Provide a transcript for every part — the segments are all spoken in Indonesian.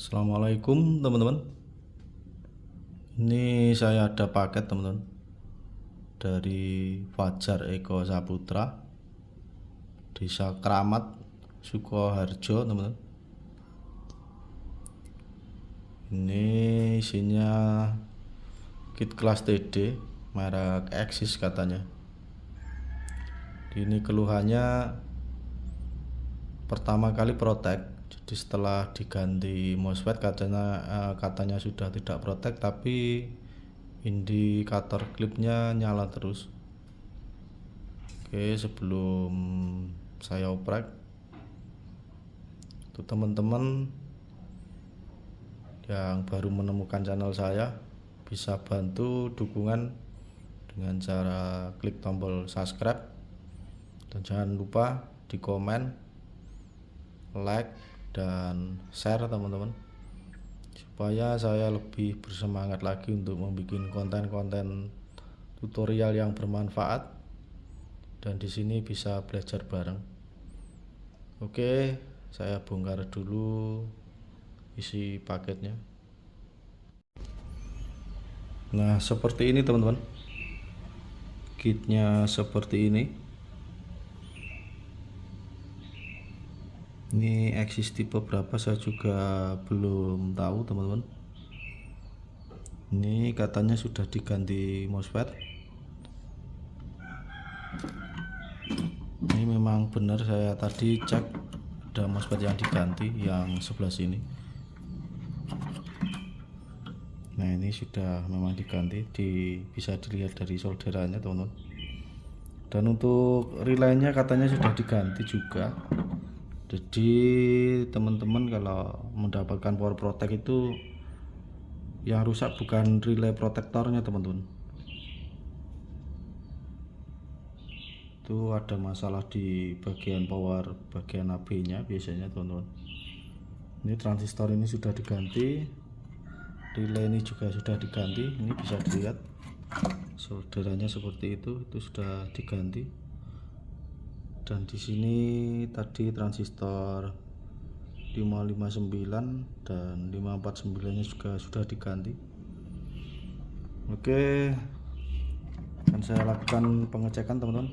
Assalamualaikum teman-teman. Ini saya ada paket teman-teman dari Fajar Eko Saputra, Desa Kramat, Sukoharjo teman-teman. Ini isinya kit kelas TD merek Axis katanya. Ini keluhannya pertama kali protek. Jadi setelah diganti MOSFET katanya sudah tidak protek, tapi indikator klipnya nyala terus. Oke, sebelum saya oprek, untuk teman-teman yang baru menemukan channel saya, bisa bantu dukungan dengan cara klik tombol subscribe, dan jangan lupa di komen, like, dan share teman-teman, supaya saya lebih bersemangat lagi untuk membuat konten-konten tutorial yang bermanfaat, dan di sini bisa belajar bareng. Oke, saya bongkar dulu isi paketnya. Nah, seperti ini teman-teman, kitnya seperti ini. Ini Axis tipe berapa saya juga belum tahu teman-teman. Ini katanya sudah diganti MOSFET. Ini memang benar, saya tadi cek ada MOSFET yang diganti, yang sebelah sini. Nah, ini sudah memang diganti, bisa dilihat dari solderannya teman-teman. Dan untuk relaynya katanya sudah diganti juga. Jadi teman-teman kalau mendapatkan power protect itu yang rusak bukan relay protektornya teman-teman, itu ada masalah di bagian power, bagian AB nya biasanya teman-teman. Ini transistor ini sudah diganti, relay ini juga sudah diganti. Ini bisa dilihat solderannya seperti itu sudah diganti. Dan di sini tadi transistor 559 dan 549 nya juga sudah diganti. Oke, akan saya lakukan pengecekan teman-teman.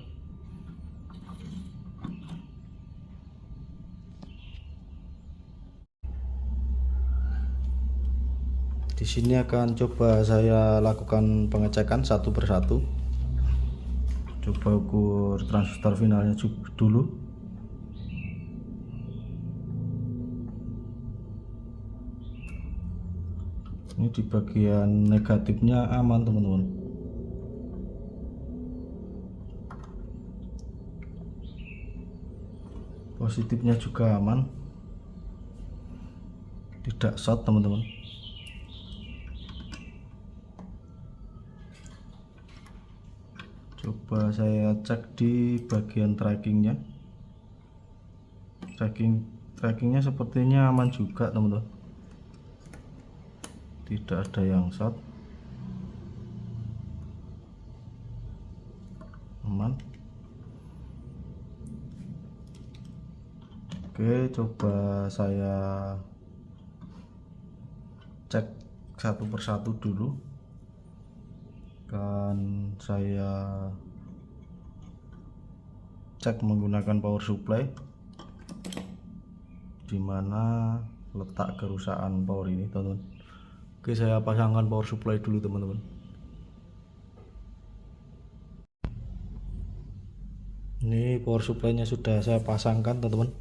Di sini akan coba saya lakukan pengecekan satu persatu. Coba ukur transistor finalnya dulu. Ini di bagian negatifnya aman teman-teman. Positifnya juga aman, tidak short teman-teman. Coba saya cek di bagian trackingnya. Trackingnya sepertinya aman juga teman-teman, tidak ada yang short, aman. Oke, coba saya cek satu persatu dulu. Kan saya cek menggunakan power supply, dimana letak kerusakan power ini teman-teman. Oke, saya pasangkan power supply dulu teman-teman. Ini power supply nya sudah saya pasangkan teman-teman.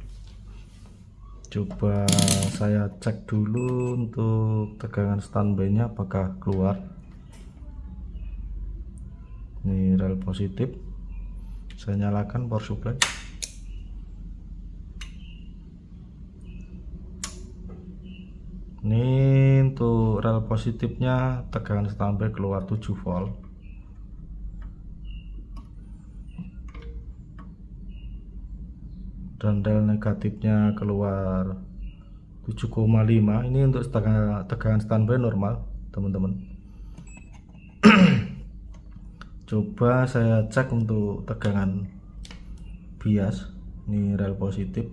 Coba saya cek dulu untuk tegangan standby nya apakah keluar. Ini rel positif, saya nyalakan power supply. Ini untuk rel positifnya tegangan standby keluar 7 volt. Dan rel negatifnya keluar 7,5. Ini untuk tegangan standby normal teman-teman. Coba saya cek untuk tegangan bias. Ini rel positif.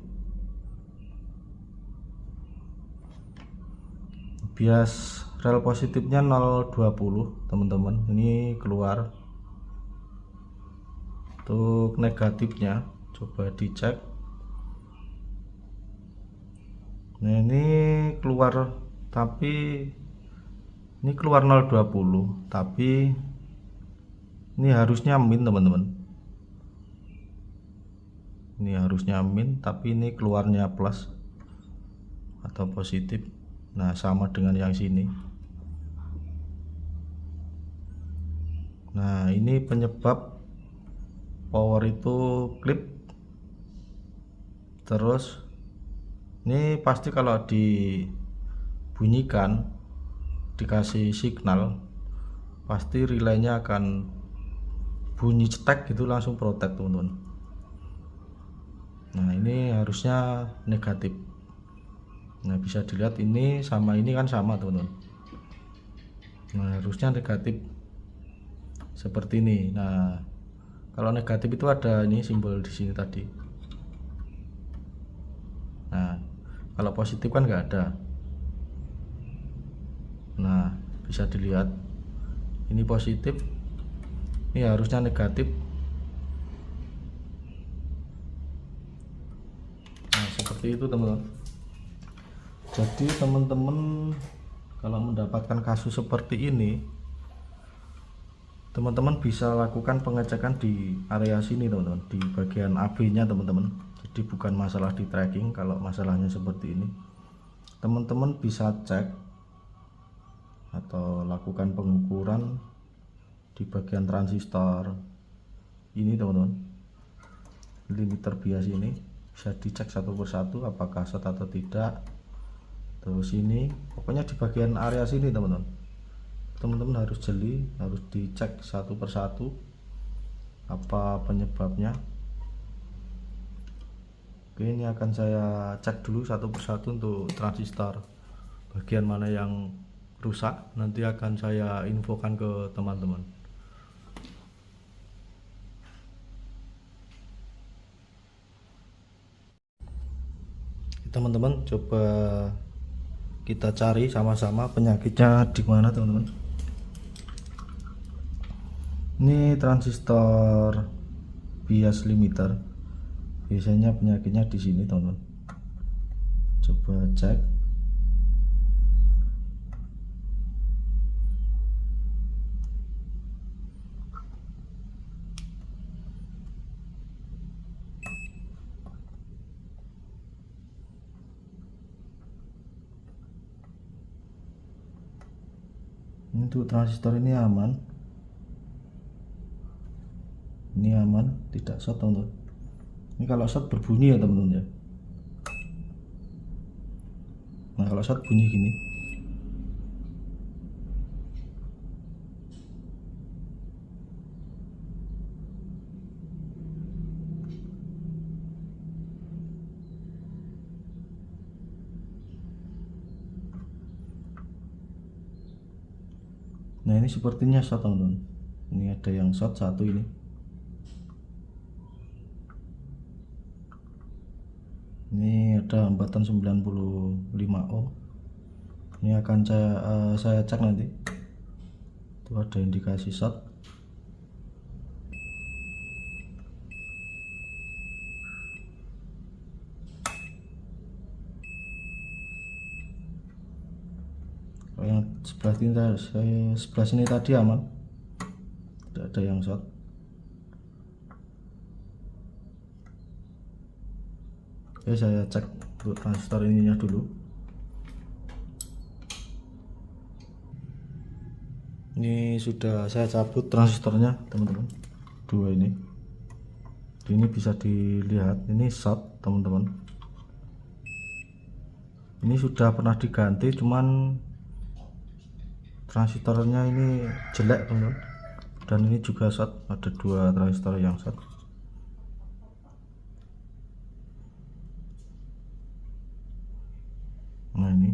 bias rel positifnya 0,20 teman-teman. Ini keluar. Untuk negatifnya coba dicek. Nah ini keluar, tapi ini keluar 0,20, tapi ini harusnya min teman-teman. Ini harusnya min, tapi ini keluarnya plus atau positif. Nah sama dengan yang sini. Nah ini penyebab power itu klip. Terus ini pasti kalau dibunyikan, dikasih signal, pasti relaynya akan bunyi cetek gitu, langsung protek teman-teman. Nah ini harusnya negatif. Nah bisa dilihat ini sama ini kan sama teman-teman. Nah harusnya negatif seperti ini. Nah kalau negatif itu ada ini simbol di sini tadi. Nah kalau positif kan nggak ada. Nah bisa dilihat ini positif, ini harusnya negatif. Nah seperti itu teman-teman. Jadi teman-teman kalau mendapatkan kasus seperti ini, teman-teman bisa lakukan pengecekan di area sini teman-teman, di bagian AB nya teman-teman. Jadi bukan masalah di tracking. Kalau masalahnya seperti ini, teman-teman bisa cek atau lakukan pengukuran di bagian transistor ini teman-teman, limiter bias ini bisa dicek satu persatu apakah short atau tidak. Terus ini pokoknya di bagian area sini teman-teman harus jeli, harus dicek satu persatu apa penyebabnya. Oke, ini akan saya cek dulu satu persatu untuk transistor bagian mana yang rusak, nanti akan saya infokan ke teman-teman. Teman-teman coba kita cari sama-sama penyakitnya di mana teman-teman. Ini transistor bias limiter, biasanya penyakitnya di sini teman-teman. Coba cek. Untuk transistor ini aman, tidak short teman-teman. Ini kalau short berbunyi ya teman-teman ya. Nah kalau short bunyi gini. Nah ini sepertinya short teman-teman. Ini ada yang short satu ini. Ini ada hambatan 95 ohm. Ini akan saya cek nanti. Itu ada indikasi short. Kalau yang sebelah sini tadi aman, tidak ada yang short. Oke, saya cek untuk transistor ininya dulu. Ini sudah saya cabut transistornya teman-teman, dua ini bisa dilihat ini short teman-teman. Ini sudah pernah diganti, cuman transistornya ini jelek teman-teman, dan ini juga short, ada dua transistor yang short. Nah ini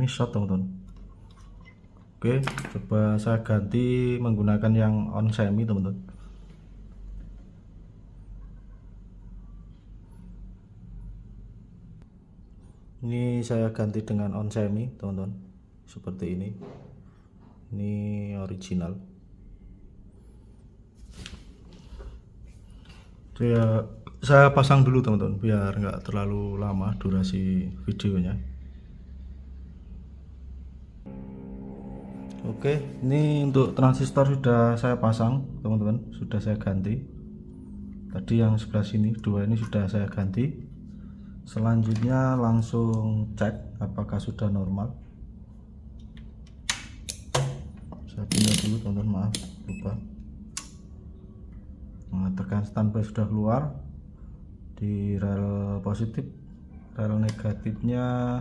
short teman-teman. Oke, coba saya ganti menggunakan yang on semi teman-teman. Ini saya ganti dengan on semi teman-teman, seperti ini original. Saya pasang dulu teman-teman biar nggak terlalu lama durasi videonya. Oke, ini untuk transistor sudah saya pasang teman-teman, sudah saya ganti. Tadi yang sebelah sini dua ini sudah saya ganti. Selanjutnya langsung cek apakah sudah normal. Saya pindah dulu teman-teman, maaf lupa. Nah, tekan standby sudah keluar. Di rel positif, rel negatifnya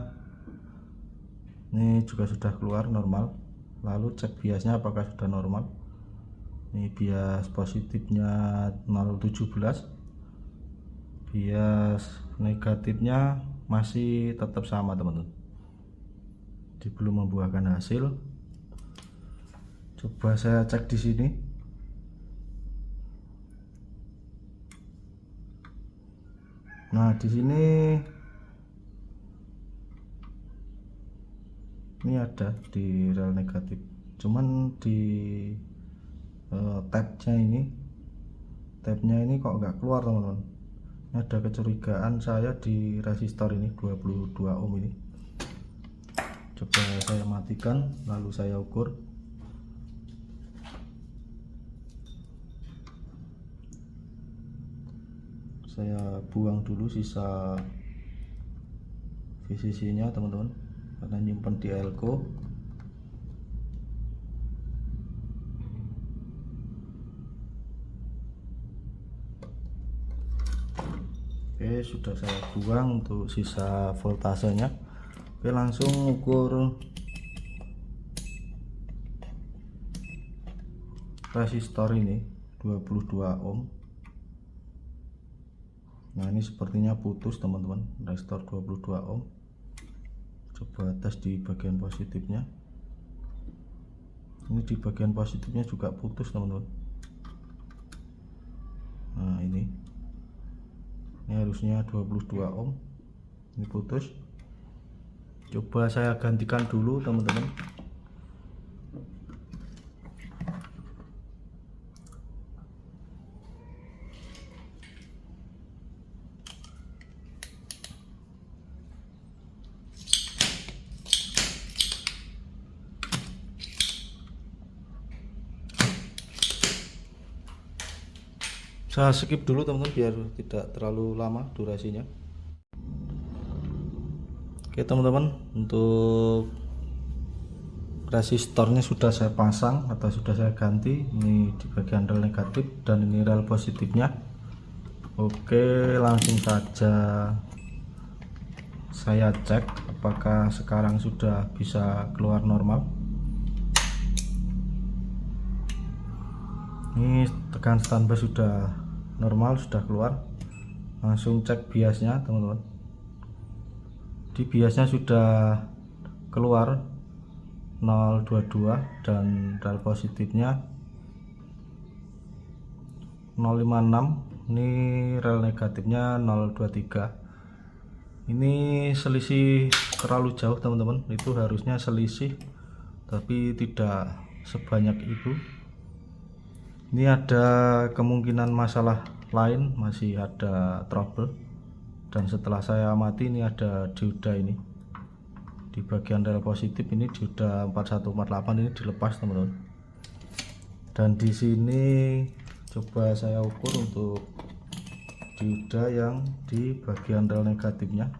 ini juga sudah keluar normal. Lalu cek biasnya apakah sudah normal. Ini bias positifnya 017, bias negatifnya masih tetap sama teman-teman, belum membuahkan hasil. Coba saya cek di sini. Nah, di sini ini ada di rel negatif, cuman di tabnya ini kok nggak keluar teman-teman. Ini ada kecurigaan saya di resistor ini 22 ohm ini. Coba saya matikan lalu saya ukur. Saya buang dulu sisa VCC nya teman-teman, karena nyimpen di elko. Oke, sudah saya buang untuk sisa voltasenya. Oke, langsung ukur resistor ini 22 ohm. Nah, ini sepertinya putus teman-teman, resistor 22 ohm. Coba tes di bagian positifnya. Ini di bagian positifnya juga putus teman-teman. Nah, ini harusnya 22 ohm, ini putus. Coba saya gantikan dulu teman-teman. Saya skip dulu teman-teman biar tidak terlalu lama durasinya. Oke teman-teman, untuk resistornya sudah saya pasang atau sudah saya ganti. Ini di bagian rel negatif dan ini rel positifnya. Oke, langsung saja saya cek apakah sekarang sudah bisa keluar normal. Ini tekan standby sudah normal, sudah keluar. Langsung cek biasnya teman-teman. Di biasnya sudah keluar 022 dan rel positifnya 056. Ini rel negatifnya 023. Ini selisih terlalu jauh teman-teman, itu harusnya selisih tapi tidak sebanyak itu. Ini ada kemungkinan masalah lain, masih ada trouble. Dan setelah saya amati, ini ada dioda ini di bagian rel positif, ini dioda 4148 ini dilepas teman-teman. Dan di sini coba saya ukur untuk dioda yang di bagian rel negatifnya.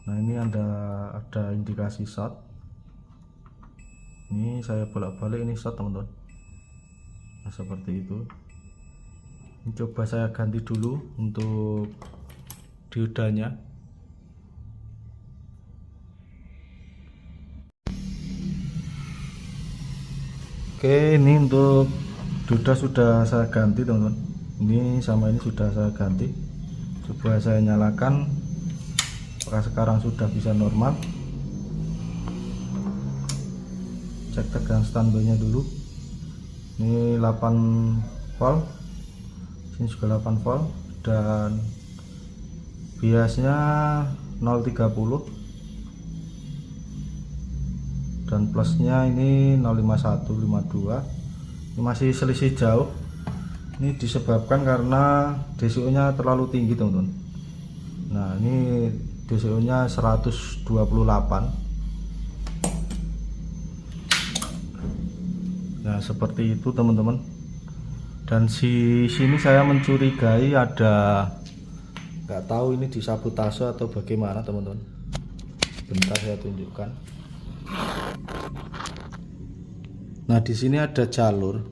Nah, ini ada indikasi short. Ini saya bolak-balik, ini short teman-teman. Nah, seperti itu. Ini coba saya ganti dulu untuk diodanya. Oke, ini untuk dioda sudah saya ganti teman-teman. Ini sama ini sudah saya ganti. Coba saya nyalakan apakah sekarang sudah bisa normal. Cek tegangan standby nya dulu. Ini 8 volt, sini juga 8 volt, dan biasnya 030 dan plusnya ini 05152. Ini masih selisih jauh. Ini disebabkan karena DCO nya terlalu tinggi teman-teman. Nah ini DCO nya 128. Nah seperti itu teman-teman. Dan sini saya mencurigai ada, nggak tahu ini disabotase atau bagaimana teman-teman. Bentar saya tunjukkan. Nah di sini ada jalur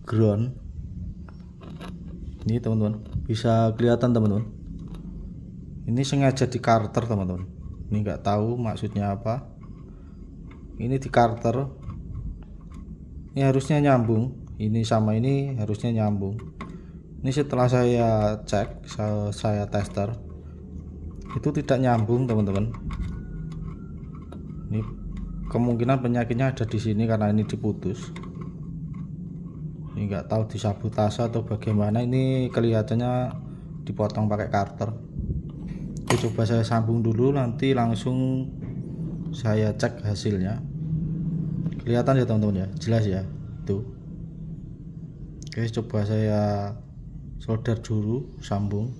ground. Ini teman-teman, bisa kelihatan teman-teman. Ini sengaja di karter teman-teman. Ini nggak tahu maksudnya apa. Ini di karter. Ini harusnya nyambung. Ini sama ini harusnya nyambung. Ini setelah saya cek, saya tester, itu tidak nyambung teman-teman. Ini kemungkinan penyakitnya ada di sini karena ini diputus. Ini nggak tahu disabotase atau bagaimana. Ini kelihatannya dipotong pakai karter. Oke, coba saya sambung dulu, nanti langsung saya cek hasilnya. Kelihatan ya teman-teman ya, jelas ya tuh. Oke, coba saya solder dulu, sambung.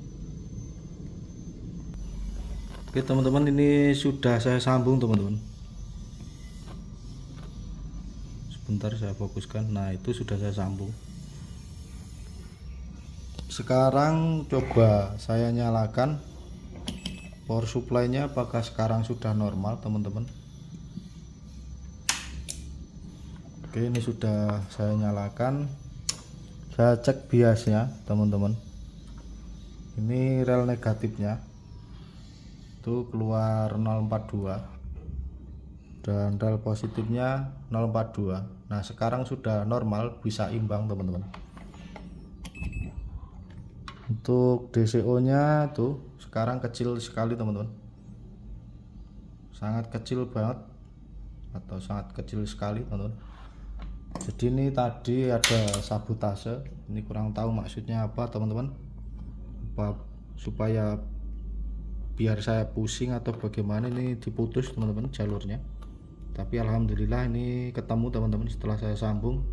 Oke teman-teman, ini sudah saya sambung teman-teman. Sebentar saya fokuskan. Nah itu sudah saya sambung. Sekarang coba saya nyalakan power supply nya, apakah sekarang sudah normal teman-teman. Oke, ini sudah saya nyalakan. Saya cek biasnya teman-teman. Ini rel negatifnya itu keluar 042 dan rel positifnya 042. Nah sekarang sudah normal, bisa imbang teman-teman. Untuk DCO nya tuh sekarang kecil sekali teman-teman, sangat kecil banget atau sangat kecil sekali teman-teman. Jadi ini tadi ada sabotase, ini kurang tahu maksudnya apa teman-teman, apa supaya biar saya pusing atau bagaimana, ini diputus teman-teman jalurnya. Tapi alhamdulillah ini ketemu teman-teman, setelah saya sambung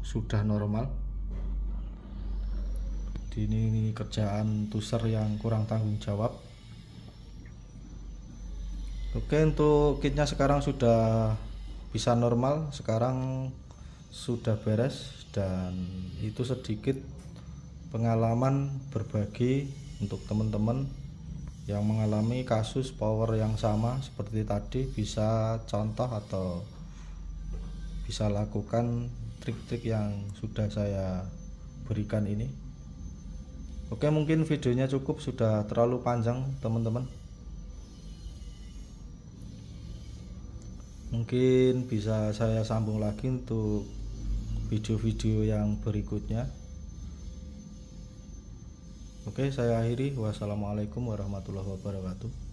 sudah normal. Ini kerjaan tuser yang kurang tanggung jawab. Oke, untuk kitnya sekarang sudah bisa normal, sekarang sudah beres. Dan itu sedikit pengalaman berbagi untuk teman-teman yang mengalami kasus power yang sama seperti tadi, bisa contoh atau bisa lakukan trik-trik yang sudah saya berikan ini. Oke, mungkin videonya cukup, sudah terlalu panjang teman-teman. Mungkin bisa saya sambung lagi untuk video-video yang berikutnya. Oke, saya akhiri. Wassalamualaikum warahmatullahi wabarakatuh.